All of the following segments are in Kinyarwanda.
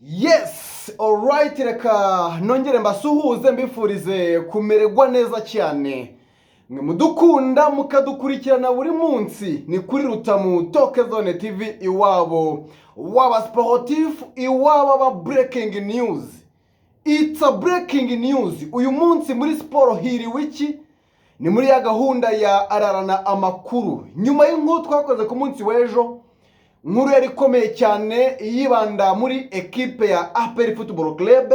Yes, alright, reka nongere mbasuhuze mbifurize kumererwa neza cyane. Mwe mudukunda mukadukurikirana buri munsi ni kuri Rutamu Toke Zone TV iwabo waba sportif iwabo ba breaking news. It's a breaking news. Uyu munsi muri sport hiriwe iki? Ni muri ya gahunda ya ararana amakuru. Nyuma y'inkuru twakoze ku munsi w'ejo, nkuru yari ikomeye cyane yibanda muri ekipe ya APR Football Club.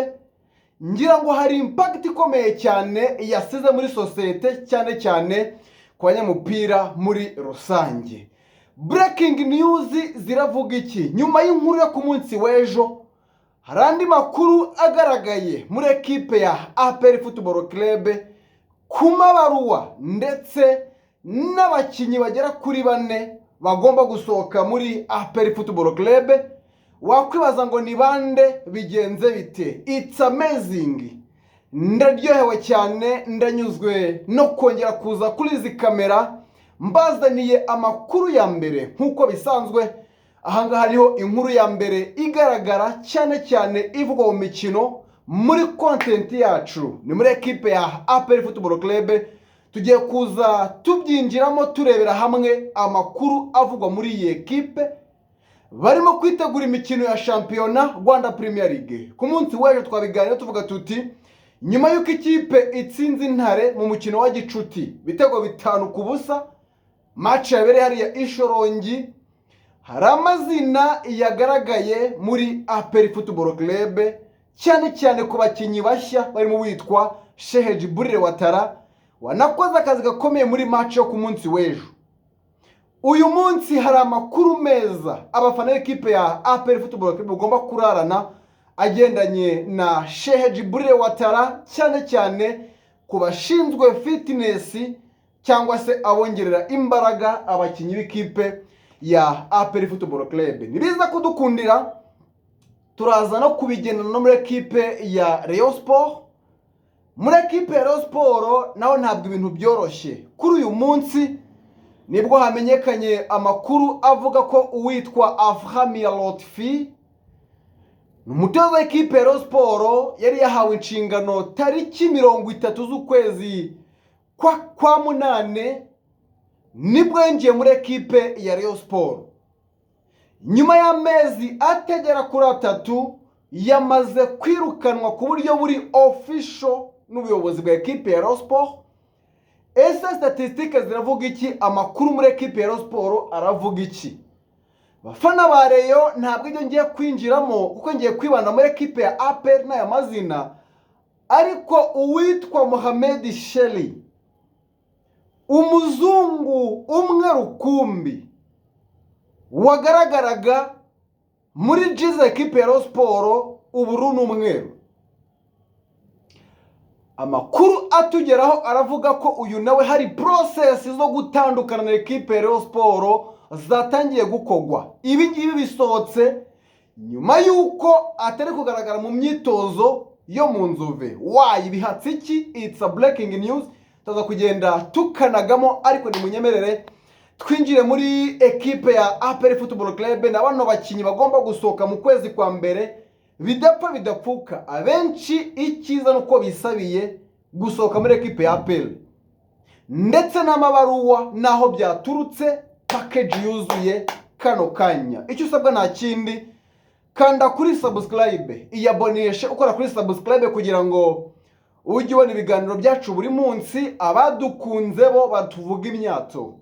Ngira ngo hari impact ikomeye cyane yasize muri societe cyane ku banyamupira muri rusange. Breaking news ziravuga iki? Nyuma y'inkuru yo ku munsi w'ejo, hari andi makuru agaragaye muri ekipe ya APR Football Club ku mabaruwa ndetse n'abakinnyi bagera kuri 4 bagomba gusohoka muri APR Football Club. Wakwibaza ngo ni bande, bigenze bite? It's amazing. Ndaryohewe cyane, ndanyuzwe no kongera kuza kuri izi kamera mbazaniye amakuru ya mbere nkuko bisanzwe. Ahangaha hariho inkuru ya mbere igaragara cyane ivugwa mu mikino muri content yacu. Ni muri ekipe ya APR Football Club. Tugiye kuza tubyinjiramo turebera hamwe amakuru avugwa muri iyi ekipe. Barimo kwitegura imikino ya Shampiyona Rwanda Premier League. Ku munsi w'ejo twabiganira tuvuga tuti nyuma y'uko ikipe itsinze Intare mu mukino wa gicuti bitego 5-0, match yabereye hariya Ishorongi, hari amazina yagaragaye muri APR Football Club cyane ku bakinnyi bashya barimo witwa Sheikh Djibril Ouattara wanakoze akazi gakomeye muri match yo ku munsi w'ejo. Uyu munsi hari amakuru meza abafana b'ekipe ya APR Football Club bagomba kurarana agendanye na Sheikh Djibril Ouattara cyane ku bashinzwe fitness cyangwa se abongerera imbaraga abakinnyi b'ikipe ya APR Football Club. Nibiza kudukundira turaza no kubigendana no muri ekipe ya Rayon Sport. Muri ekipe ya Rayon Sport naho ntabwo ibintu byoroshye. Kuri uyu munsi nibwo hamenyekanye amakuru avuga ko uwitwa Aframia Lotfi, umutoza w'ekipe ya Rayon Sport, yari yahawe inshingano tariki 30 z'ukwezi kwa munane nibwo yinjiye muri ekipe ya Rayon Sport. Nyuma y'amezi ategera kuri 3 yamaze kwirukanwa ku buryo buri official n'ubuyobozi bwa ekipe ya Rayon Sport. Ese statistiques ziravuga iki? Amakuru muri ekipe ya Rayon Sport aravuga iki? Bafana ba Rayon ntabwo ibyo ngiye kwinjiramo kuko ngiye kwibanda muri ekipe ya APR n'aya mazina, ariko uwitwa Mohamed Sheli, umuzungu umwe rukumbi wagaragaraga muri jiza ekipe ya Rayon Sport ubururu n'umweru, amakuru atugeraho aravuga ko uyu nawe hari process zo gutandukana na ekipe ya Rayon Sport zatangiye gukogwa. Ibi ngibi bisohotse nyuma yuko atari kugaragara mu myitozo yo mu Nzove. Why bihatse iki? It's a breaking news. Taza kugenda tukanagamo, ariko ni munyemerere twinjire muri ekipe ya APR Football Club. Na bano bakinnyi bagomba gusohoka mu kwezi kwa mbere bidapfa bidapfuka. Abenshi ikiza nuko bisabiye gusohoka muri ekipe ya APR, ndetse n'amabaruwa naho byaturutse package yuzuye kano kanya. Icyo usabwa nta kindi, kanda kuri subscribe, iyaboneshe ukora kuri subscribe kugira ngo ujye ubona ibiganiro byacu buri munsi. Abadukunze bo batuvuga imyato,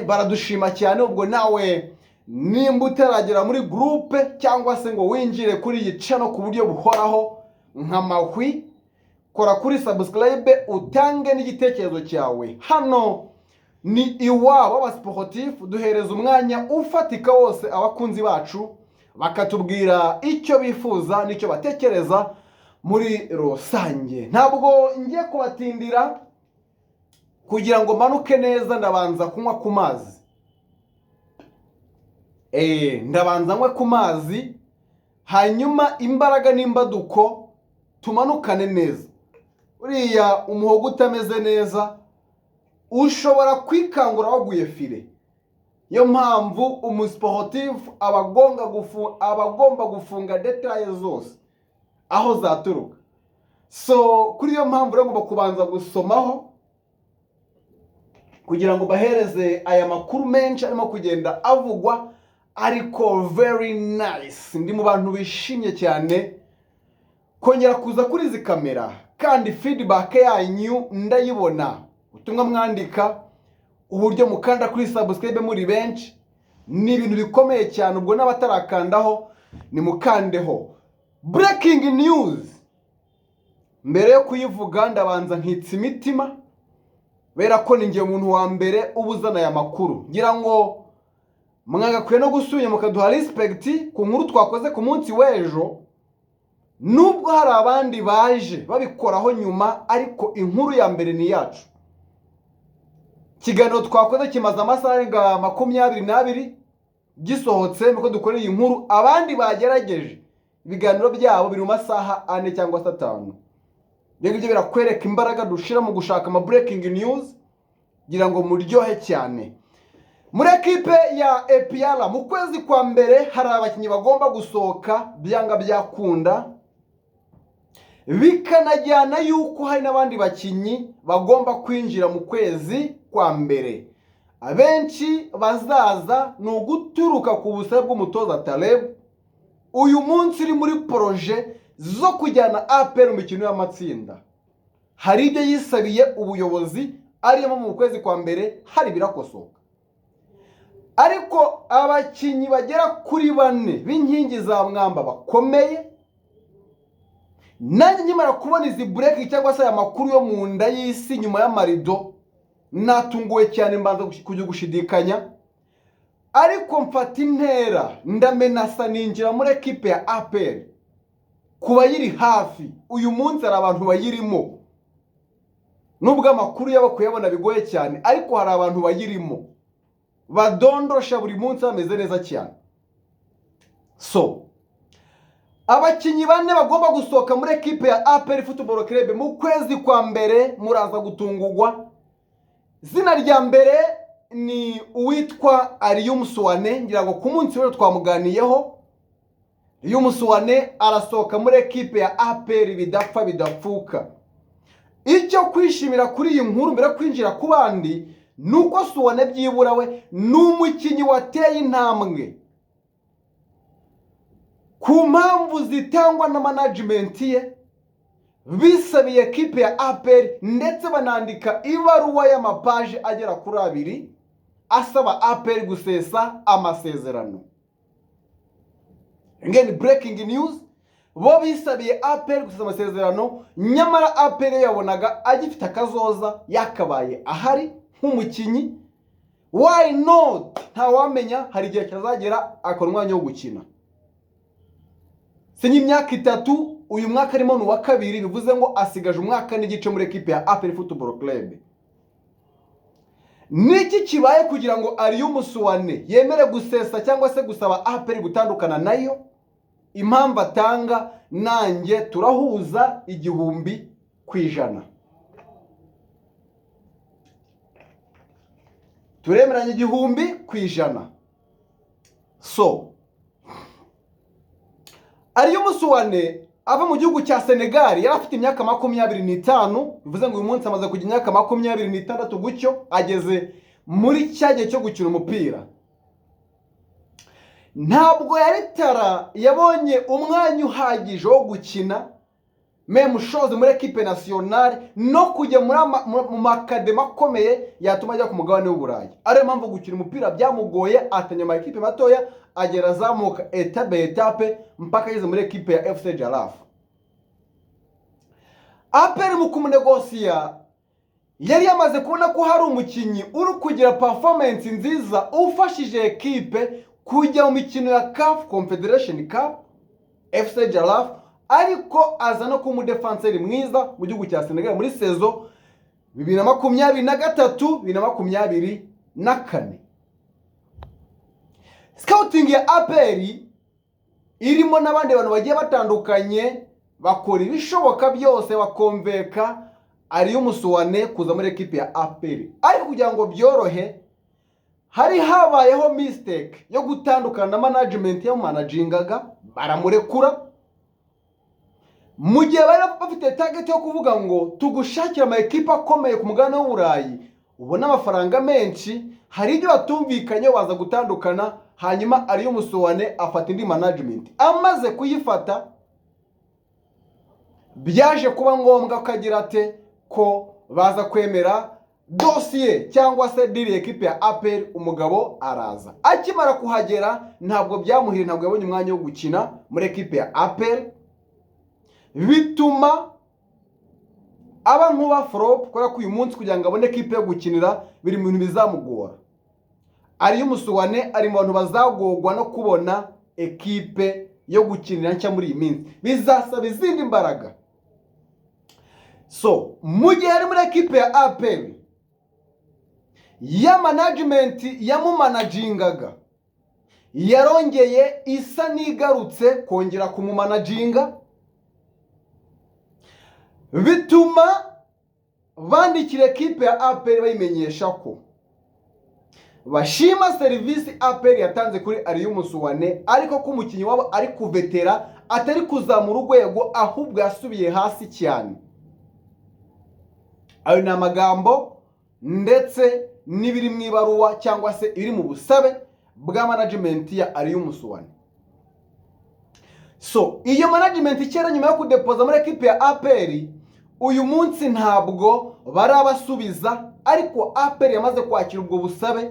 baradushima cyane. Ubwo nawe nimba utaragera muri groupe cyangwa se ngo winjire kuri iyi channel ku buryo buhoraho nka mahwi, kora kuri subscribe utange n'igitekerezo cyawe. Hano ni iwabo aba sportif, duhereza umwanya ufatika wose abakunzi bacu bakatubwira icyo bifuza n'icyo batekereza muri rusange. Ntabwo ngiye kubatindira, kugira ngo manuke neza ndabanza kunywa ku mazi. Ndabanza nywe ku mazi, hanyuma imbaraga n'imbaduko tumanukane neza. Uriya umuhogo utameze neza ushobora kwikangura waguye fire. Yo mpamvu umusportif abagomba gufunga detaye zose aho zaturuka. So kuri yo mpamvu rero ngomba kubanza gusomaho kugira ngo bahereze aya makuru menshi arimo kugenda avugwa, ariko very nice. Ndi mu bantu bishimye cyane kongera kuza kuri izi kamera, kandi feedback yanyu ndayibona. Ubutumwa mwandika, uburyo mukanda kuri subscribe muri benshi, ni ibintu bikomeye cyane. Ubwo n'abatarakandaho ni mukandeho. Breaking news, mbere yo kuyivuga ndabanza nkitsa imitima, bera ko ni ngiye umuntu wa mbere ubuzana aya makuru. Ngira ngo mwagakwiye no gusubira mukaduha respect ku nkuru twakoze ku munsi w'ejo, nubwo hari abandi baje babikoraho nyuma, ariko inkuru ya mbere ni yacu. Kiganiro twakoze kimaze amasaha arenga 22 gisohotse, nuko dukoreye inkuru. Abandi bagerageje ibiganiro byabo biri mu masaha 4 cyangwa 5. Ibyo birakwereka imbaraga dushira mu gushaka ama breaking news, gira ngo muryohe cyane. Muri ekipe ya APR mu kwezi kwa mbere hari abakinnyi bagomba gusohoka byanga byakunda, bikanajyana yuko hari n'abandi bakinnyi bagomba kwinjira mu kwezi kwa mbere. Abenshi bazaza ni uguturuka ku busabe bw'umutoza Taleb, uyu munsi uri muri proje zo kujyana APR mu mikino y'amatsinda. Hari ibyo yisabiye ubuyobozi, ariyo mu kwezi kwa mbere hari birakosoka. Ariko abakinnyi bagera kuri 4 b'inkingi za mwamba bakomeye, nanjye nyimara kubona izi break cyangwa se aya makuru yo mu nda y'isi nyuma y'amarido, natunguwe cyane, mbanza kujya gushidikanya. Ariko mfata intera ndamenasa ninjira muri ekipe ya APR kuba yiri hafi. Uyu munsi hari abantu bayirimo, nubwo amakuru yabo kuyabona bigoye cyane, ariko hari abantu bayirimo badondosha buri munsi bameze neza cyane. So abakinnyi 4 bagomba gusohoka muri ekipe ya APR Football Club mu kwezi kwa mbere, muraza gutungurwa. Zina rya mbere ni uwitwa Aliyum Suwane, ngira ngo ku munsi rero twamuganiyeho. Aliyum Suwane arasohoka muri ekipe ya APR bidapfa bidapfuka. Icyo kwishimira kuri iyi nkuru mbere kwinjira ku bandi, nuko Suwane byibura we n'umukinnyi wateye intambwe ku mpamvu zitangwa na management ye, bisabiye ekipe ya APR, ndetse banandika ibaruwa y'amapaje agera kuri 2 asaba APR gusesa amasezerano. Again, breaking news, bo bisabiye APR gusesa amasezerano, nyamara APR yabonaga agifite akazoza, yakabaye ahari nk'umukinnyi. Why not? Ntawamenya, hari igihe kazagera akora umwanya wo gukina. Sinyi imyaka 3, uyu mwaka arimo ni wa 2, bivuze ngo asigaje umwaka n'igice muri ekipe ya APR Football Club. Niki kibaye kugira ngo Aliyum Suwane yemere gusesa cyangwa se gusaba APR gutandukana nayo? Impamvu atanga, nanjye turahuza 100%. Turemeranye 100%. So Aliyum Suwane ava mu gihugu cya Senegal, yari afite imyaka 25, bivuze ngo uyu munsi amaze kugira imyaka 26 gutyo, ageze muri cyagiye cyo gukina umupira. Ntabwo yari tara, yabonye umwanya uhagije wo gukina même chose muri equipe nationale, no kujya mu makadema akomeye yatuma ajya ku mugabane w'Uburayi. Ariyo mpamvu gukina umupira byamugoye, atanya ama equipe matoya, agera azamuka etape mpaka ageze muri equipe ya FC Jalaf. APR mu kumunegosiya yari yamaze kubona ko hari umukinnyi uri kugira performance nziza, ufashije equipe kujya mu mikino ya CAF Confederation Cup FC Jalaf, ariko aza no kuba umudefanseri mwiza mu gihugu cya Senegal muri sezo 2023-2024. Scouting ya APR irimo n'abandi bantu bagiye batandukanye, bakora ibishoboka byose bakomveka Aliyum Suwane kuza muri ekipe ya APR. Ariko kugira ngo byorohe, hari habayeho mistake yo gutandukana na management yamumanagingaga, baramurekura. Mu gihe bari bafite target yo kuvuga ngo tugushakira ama ekipa akomeye ku mugabane w'Uburayi ubona amafaranga menshi, hari ibyo batumvikanye baza gutandukana, hanyuma Aliou Msuwane afata indi management. Amaze kuyifata byaje kuba ngombwa ko agira ate ko baza kwemera dossier cyangwa se diri ekipe ya APR. Umugabo araza, akimara kuhagera ntabwo byamuhire, ntabwo yabonye umwanya wo gukina muri ekipe ya APR, bituma aba nkuba flop kubera ko uyu munsi kugira ngo abone ekipe yo gukinira biri mu bintu bizamugora. Aliou Msuwane ari mu bantu bazagorwa no kubona ekipe yo gukinira nshya muri iyi minsi, bizasaba izindi mbaraga. So mu gihe ari muri ekipe ya APR, ya management yamumanagingaga yarongeye isa n'igarutse kongera kumumanaginga, bituma bandikira ekipe ya APR bayimenyesha ko bashima serivisi APR yatanze kuri Aliou Msuwane, ariko ko umukinnyi wabo ari kuvetera, atari kuzamura urwego, ahubwo yasubiye hasi cyane. Ayo ni amagambo ndetse n'ibiri mu ibaruwa cyangwa se iri mu busabe bwa management ya Aliou Msuwane. So iyo management kera nyuma yo kudepoza muri ekipe ya APR, uyu munsi ntabwo barabasubiza, ariko APR yamaze kwakira ubwo busabe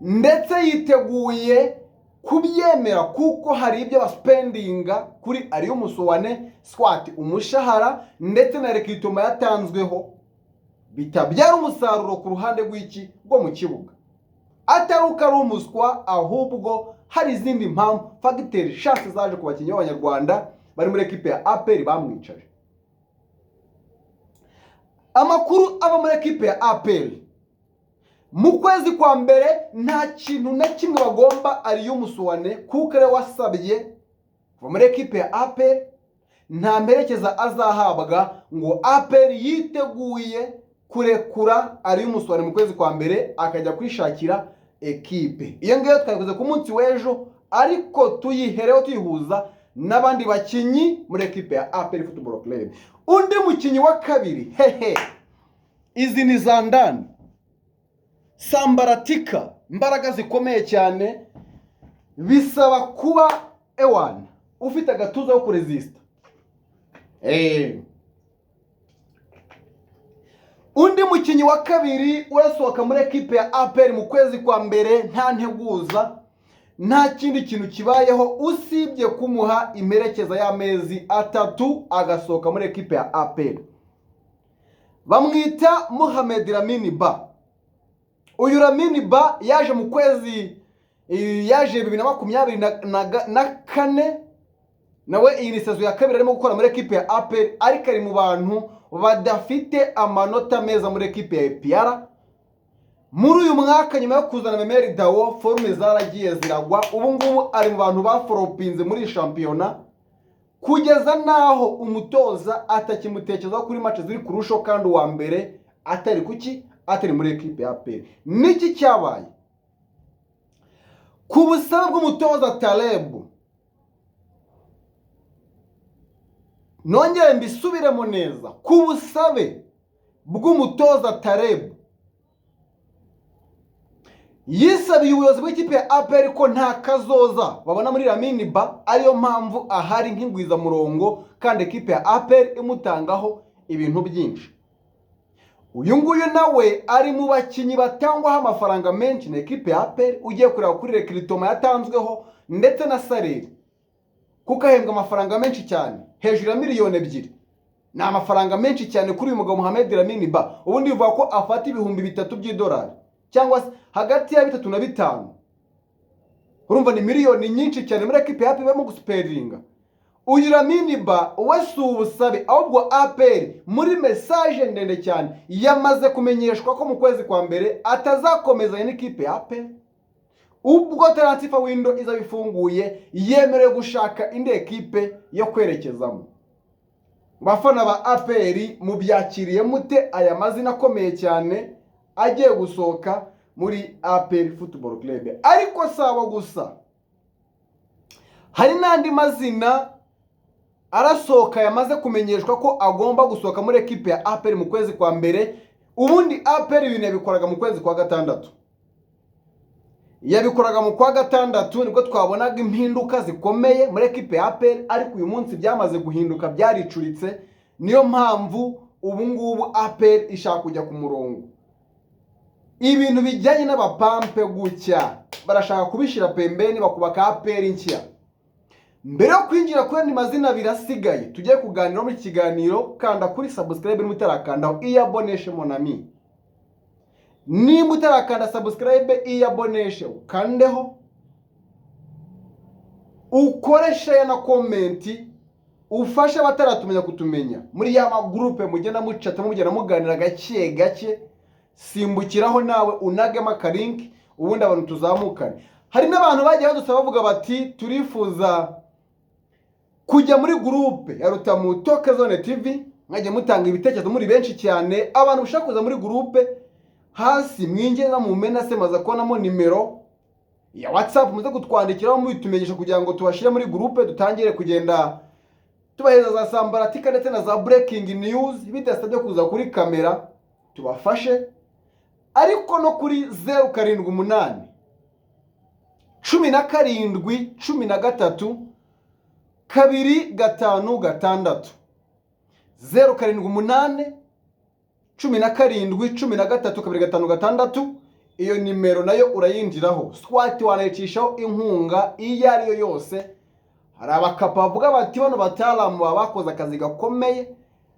ndetse yiteguye kubyemera, kuko hari ibyo baspendinga kuri Aliou Msuwane, swati umushahara ndetse na rekitoma yatanzweho bitabyara umusaruro ku ruhande rw'iki rwo mu kibuga. Ataruka ari umuswa, ahubwo hari izindi mpamvu fagiteri shasi zaje ku bakinnyi b'Abanyarwanda bari muri ekipe ya APR bamwicaje. Amakuru aba muri ekipe ya APR, mu kwezi kwa mbere nta kintu na kimwe bagomba Aliou Msuwane, kuko ari wasabye kuva muri ekipe ya APR, nta mperekeza azahabwa ngo APR yiteguye kurekura Aliou Msuwane mu kwezi kwa mbere akajya kwishakira ekipe. Iyo ngiyo twayikoze ku munsi w'ejo, ariko tuyihereho tuyihuza n'abandi bakinyi muri ekipe ya APR Football Club. Undi mukinyi wa kabiri, izi ni za ndani, sambaratika, imbaraga zikomeye cyane, bisaba kuba ewana ufite agatuza yo kuresista. Undi mukinyi wa kabiri urasohoka muri ekipe ya APR mu kwezi kwa mbere nta nteguza, nta kindi kintu kibayeho usibye kumuha imperekeza y'amezi 3 agasohoka muri ekipe ya APR. Bamwita Mohamed Lamine Ba. Uyu Lamine Ba yaje mu kwezi yaje 2024, nawe iyi ni sezo ya kabiri arimo gukora muri ekipe ya APR, ariko ari mu bantu badafite amanota meza muri ekipe ya APR. Muri uyu mwaka nyuma yo kuzana Memeri Dawo, forume zaragiye ziragwa, ubu ngubu ari mu bantu baforopinze muri shampiyona, kugeza naho umutoza atakimutekerezaho kuri match ziri kurusho, kandi uwa mbere atari kuki atari muri ekipe ya APR. Niki cyabaye? Ku busabe bw'umutoza Taleb, nongere mbisubiremo neza, ku busabe bw'umutoza Taleb yisabiye ubuyobozi bw'ikipe ya APR ko nta kazoza babona muri Lamine Ba, ariyo mpamvu ahari nk'ingwiza murongo, kandi ekipe ya APR imutangaho ibintu byinshi. Uyu nguyu nawe ari mu bakinyi batangwaho amafaranga menshi na ekipe ya APR, ugiye kureba kuri rekritoma yatanzweho ndetse na salary, kuko ahembwa amafaranga menshi cyane, hejuru ya miliyoni 2. Ni amafaranga menshi cyane kuri uyu mugabo Mohamed Lamine Ba. Ubundi bivuga ko afata ibihumbi 3 by'idolari, cyangwa hagati ya 3 na 5. Urumva ni miliyoni nyinshi cyane muri ekipe ya APR barimo gusperinga. Uyu Lamine Ba wese ubusabe, ahubwo APR muri message ndende cyane yamaze kumenyeshwa ko mu kwezi kwa mbere atazakomeza n'ikipe ya APR. Ubwo transfer window izabifunguye, yemerewe gushaka indi ekipe yo kwerekezamo. Bafana ba APR mubyakiriye mute aya mazina akomeye cyane agiye gusohoka muri APR Football Club. Ariko saba gusa, hari n'andi mazina arasohoka yamaze kumenyeshwa ko agomba gusohoka muri ekipe ya APR mu kwezi kwa mbere. Ubundi APR ibintu yabikoraga mu kwezi kwa gatandatu, yabikoraga mu kwa gatandatu nibwo twabonaga impinduka zikomeye muri ekipe ya APR. Ariko uyu munsi byamaze guhinduka, byaricuritse. Niyo mpamvu ubu ngubu APR ishaka kujya ku murongo. Ibintu bijyanye n'abapampe gutya barashaka kubishira pembeni bakubaka APR nshya. Mbere yo kwinjira kuri andi mazina birasigaye tugiye kuganira muri kiganiro, kanda kuri subscribe n'utarakandaho iyaboneshe monami. Nimba utarakanda subscribe iyaboneshe ukandeho, ukore share na comment, ufashe bataratumenya kutumenya muri ya magroupe mugenda mucata mugenda muganira gake gake. Simbukiraho nawe unagema akarink ubundi abantu tuzamukane. Hari n'abantu bagiye badusaba bavuga bati turifuza kujya muri groupe ya Rutamu Toke Zone TV. Mwajye mutanga ibitekerezo muri benshi cyane. Abantu ushaka kuza muri groupe, hasi mwinjira mu mena semaza kubonamo nimero ya WhatsApp muze kutwandikiraho mubitumenyesha kugira ngo tubashire muri groupe, dutangire kugenda tubaheza za sambaratika ndetse na za breaking news bidasabye kuza kuri kamera tubafashe. Ariko no kuri 078 17 13 256 078 17 13 256. Iyo nimero nayo urayinjiraho, swati wanayicishaho inkunga iyo ariyo yose. Hari abakapa bavuga bati bano batalamu bakoze akazi gakomeye,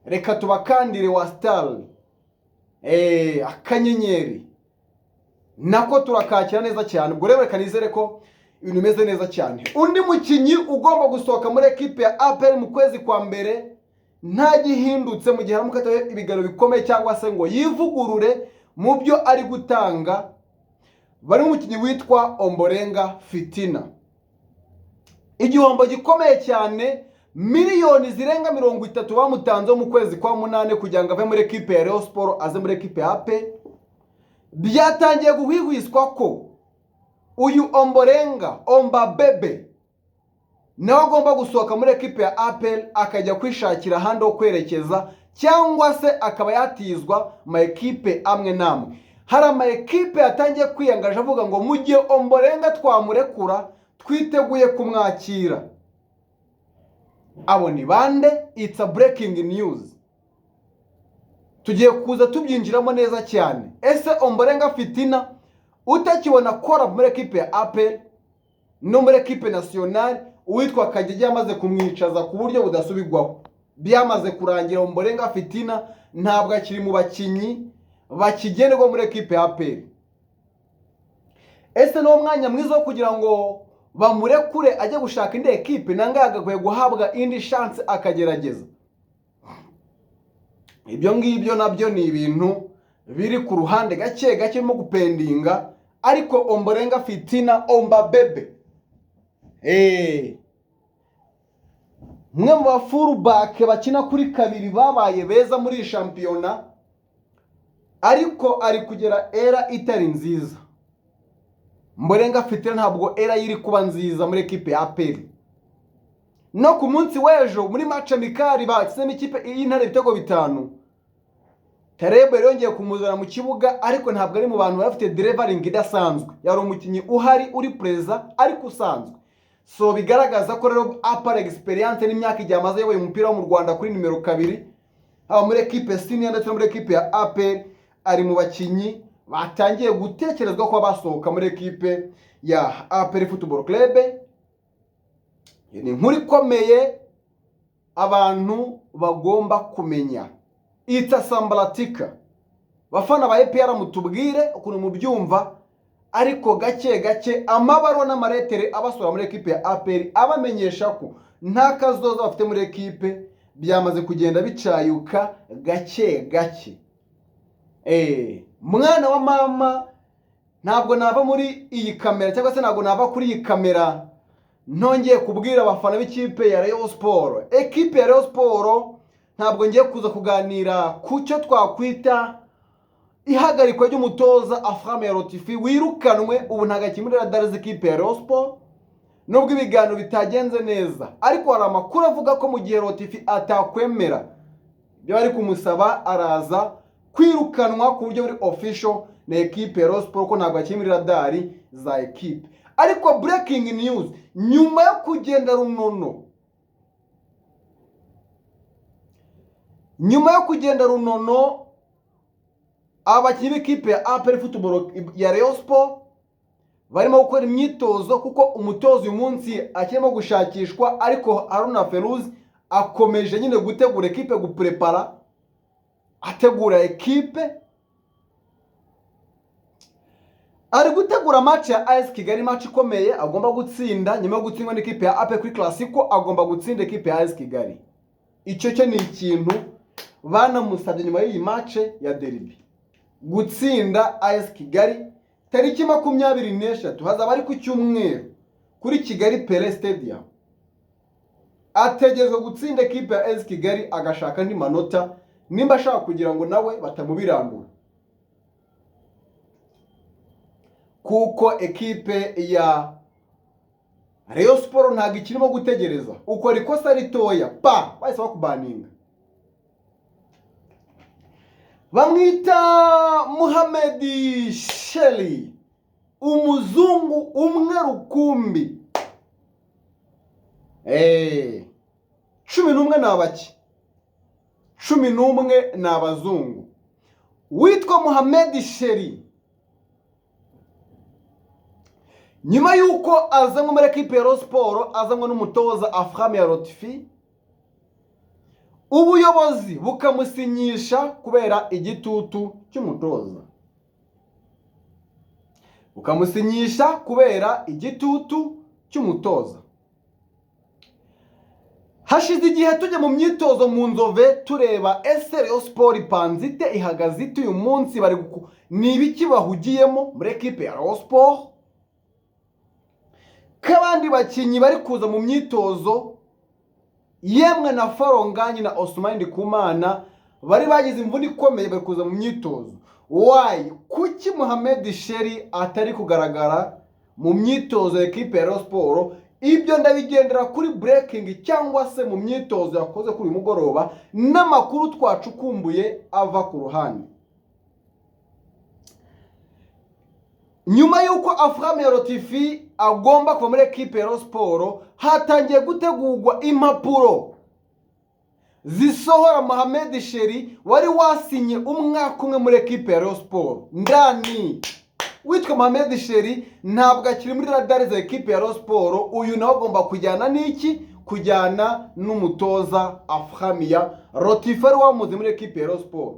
reka tubakandire wa star akanyenyeri nako turakakira neza cyane. Ubwo rero reka nizere ko ibintu bimeze neza cyane. Undi mukinyi ugomba gusohoka muri ekipe ya APR mu kwezi kwa mbere nta gihindutse mu gihe haramukataho ibigano bikomeye cyangwa se ngo yivugurure mu byo ari gutanga, bari umukinyi witwa Ombolenga Fitina. Igihombo gikomeye cyane, miliyoni zirenga 30 bamutanze mu kwezi kwa munane kugira ngo ave muri ekipe ya Rayon Sport aze muri ekipe ya APR. Byatangiye guhwihwiswa ko uyu Ombolenga Ombabebe nawe agomba gusohoka muri ekipe ya APR akajya kwishakira ahandi ho kwerekeza, cyangwa se akaba yatizwa ma ekipe amwe namwe. Hari ama ekipe yatangiye kwiyangaje avuga ngo mu gihe Ombolenga twamurekura twiteguye kumwakira. Abo ni bande? It's a breaking news. Tugiye kuza tubyinjiramo neza cyane. Ese Ombolenga Fitina utakibona kora muri ekipe ya APR no muri ekipe nationale, uwitwa Kagege yamaze kumwicaza ku buryo budasubigwaho. Byamaze kurangira, Ombolenga Fitina ntabwo akiri mu bakinyi bakigenerwa muri ekipe ya APR. Ese no mwanya mwiza wo kugira ngo bamurekure ajye gushaka indi ekipe, nanga yagakwiye guhabwa indi chance akagerageza. Ibyo ngibyo nabyo ni ibintu biri ku ruhande gake gake mo gupendinga. Ariko Ombolenga Fitina Ombabebe mwe mu ba fullback bakina kuri kabiri babaye beza muri shampiyona, ariko ari kugera era itari nziza. Ombolenga Fitina ntabwo era yiri kuba nziza muri ekipe ya APR. No ku munsi w'ejo muri match amikari bakisemo ikipe y'Intare ibitego 5, Tarebe yongeye kumuzana mu kibuga, ariko ntabwo ari mu bantu bafite delivering idasanzwe. Yari umukinyi uhari uri preza ariko usanzwe. So bigaragaza ko rero APR experience n'imyaka igiye amaze yoboye umupira wo mu Rwanda kuri nimero 2, aba muri ekipe senior ndetse muri ekipe ya APR, ari mu bakinyi batangiye gutekerezwa ko basohoka muri ekipe ya APR Football Club. Ni inkuru ikomeye abantu bagomba kumenya. Itasambaratika. Bafana ba APR mutubwire ukuntu mubyumva, ariko gake gake amabaro n'amaretere abasura muri ekipe ya APR abamenyesha ko nta kazoza bafite muri ekipe, byamaze kugenda bicayuka gake gake. Mwana wa mama, ntabwo nava muri iyi kamera cyangwa se ntabwo nava kuri iyi kamera ntongeye kubwira abafana b'ikipe ya Rayon Sport. Ekipe ya Rayon Sport ntabwo ngiye kuza kuganira ku cyo twakwita ihagarikwa ry'umutoza Aframe Rotifi wirukanwe ubu ntagakimurira Dariz ikipe ya Rayon Sport nubwo ibiganiro bitagenze neza, ariko hari amakuru avuga ko mu gihe Rotifi atakwemera ibyo bari kumusaba araza kwirukanwa ku buryo buri official na ekipe ya Rayon Sport ko ntabwo akimurira Dari za ekipe. Ariko breaking news, nyuma yo kugenda runono abakinnyi b'ikipe ya APR Football ya Rayon Sport barimo gukora imyitozo kuko umutozo uyu munsi akirimo gushakishwa, ariko Haruna Ferouz akomeje nyine gutegura ekipe, guprepara ategura ekipe. Ari gutegura match ya AS Kigali, match ikomeye agomba gutsinda. Nyuma yo gutsindwa n'ikipe ya APR kuri Classico agomba gutsinda ekipe ya AS Kigali. Icyo cyo ni ikintu banamusabye nyuma y'iyi match ya derby, gutsinda AS Kigali tariki 24 hazaba ari ku cyumweru kuri Kigali Pele Stadium. Ategerezwa gutsinda ekipe ya AS Kigali agashaka andi manota nimba ashaka kugira ngo nawe batamubirandura, kuko ekipe ya Rayon Sport ntabwo ikirimo gutegereza. Uko rikosa ritoya bahise bakubaninga. Bamwita Mohamed Sheli, umuzungu umwe rukumbi. 11 n'abaki 11 n'abazungu. Witwa Mohamed Sheli, nyuma yuko azanwe muri ekipe ya Rayon Sport, azanwe n'umutoza Aframe Rotifi, ubuyobozi bukamusinyisha kubera igitutu cy'umutoza. Hashize igihe tujya mu myitozo mu Nzove tureba ese Rayon Sport ipanzite ihagaze ite uyu munsi, bari ni ibiki bahugiyemo muri ekipe ya Rayon Sport, kabandi bakinyi bari kuza mu myitozo, yemwe na Faronganyi na Osman Ndikumana bari bagize imvune ikomeye bari kuza mu myitozo. Why? Kuki Mohamed Sheli atari kugaragara mu myitozo ya ekipe ya Rayon Sport? Ibyo ndabigendera kuri breaking cyangwa se mu myitozo yakoze kuri mugoroba n'amakuru twacukumbuye ava ku ruhande. Nyuma yuko Aframe Rotifi agomba kuva muri ekipe ya Rayon Sport, hatangiye gutegurwa impapuro zisohora Mohamed Sheli wari wasinye umwaka umwe muri ekipe ya Rayon Sport. Ndani witwa Mohamed Sheli ntabwo akiri muri radari za ekipe ya Rayon Sport. Uyu nawe agomba kujyana n'iki? Kujyana n'umutoza Aframe Rotifi wari wamuze muri ekipe ya Rayon Sport.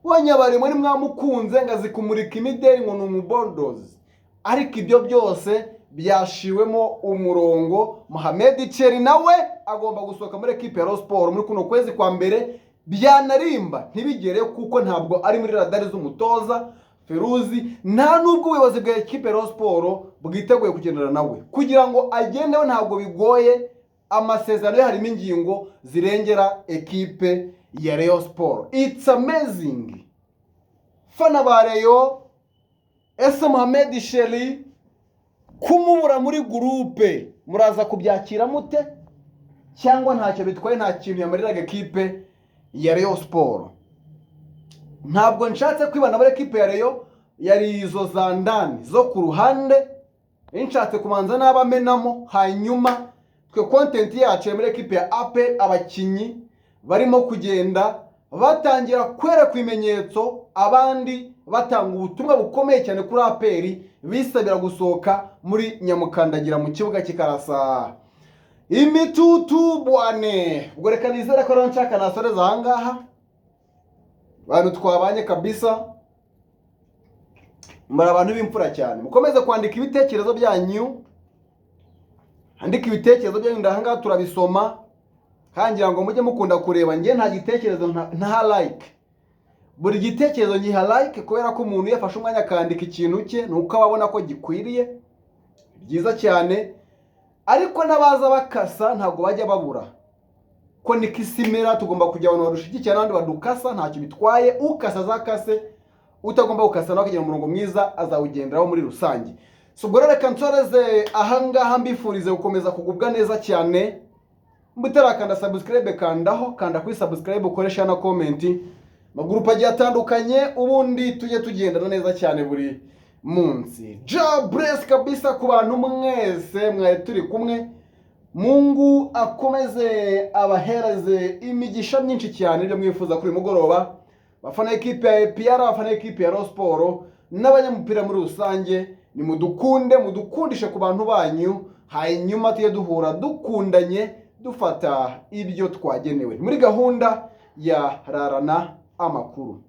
Wanyabari muri mwamukunze ngazi kumurika imideri ngo n'umubondozi, ariko ibyo byose byashiwemo umurongo. Mohamed Sheli nawe agomba gusohoka muri ekipe ya Rayon Sport muri kuno kwezi kwa mbere, byanarimba ntibigere kuko ntabwo ari muri radari z'umutoza Feruzi, nta nubwo ubuyobozi bwa ekipe ya Rayon Sport bwiteguye kugendana nawe kugira ngo agendeho. Ntabwo bigoye, amasezerano ye harimo ingingo zirengera ekipe ya Rayon Sport. It's amazing. Fana ba Rayon, ese Mohamed Sheli kumubura muri groupe muraza kubyakira mute? Cyangwa ntacyo bitwaye, nta kintu yamariraga ekipe ya Rayon Sport? Ntabwo nshatse kwibana muri ekipe ya Rayon, yari izo za ndani zo ku ruhande nshatse kumanza n'abamenamo, hanyuma twe content yacu muri ekipe ya APR abakinyi barimo kugenda batangira kwereka ibimenyetso, abandi batanga ubutumwa bukomeye cyane kuri APR bisabira gusohoka muri Nyamukandagira mu kibuga kikarasa imitutu bwane. Ubwo reka nizere ko nshaka nasoreza ahangaha, bantu twabanye kabisa, muri abantu b'imfura cyane. Mukomeze kwandika ibitekerezo byanyu, andika ibitekerezo byanyu ndahangaha turabisoma, kangira ngo mujye mukunda kureba. Ngiye nta gitekerezo nta like, buri gitekerezo ngiha like kubera ko umuntu yafashe umwanya akandika ikintu cye nuko ababona ko gikwiriye, byiza cyane. Ariko nabaza bakasa ntabwo bajya babura, ko nikisimera tugomba kujya abantu barushigikira n'abandi badukasa, ntacyo bitwaye. Ukasa zakase, utagomba gukasa nawe akagira umurongo mwiza azawugenderaho muri rusange. So ubwo rero reka nsoreze ahangaha mbifurize gukomeza kugubwa neza cyane. Mutarakanda subscribe kanda kuri subscribe ukoresha na comment. Magurupe agiye atandukanye ubundi tujye tugendana neza cyane buri munsi. Ja bless kabisa ku bantu mwese mwari turi kumwe. Mungu akomeze abahereze imigisha myinshi cyane ibyo mwifuza kuri mugoroba. Bafana ekipe ya APR, bafana ekipe ya Rayon Sport n'abanyamupira muri rusange, ni mudukundishe ku bantu banyu, hanyuma tujye duhura dukundanye dufata ibyo twagenewe muri gahunda ya rarana amakuru.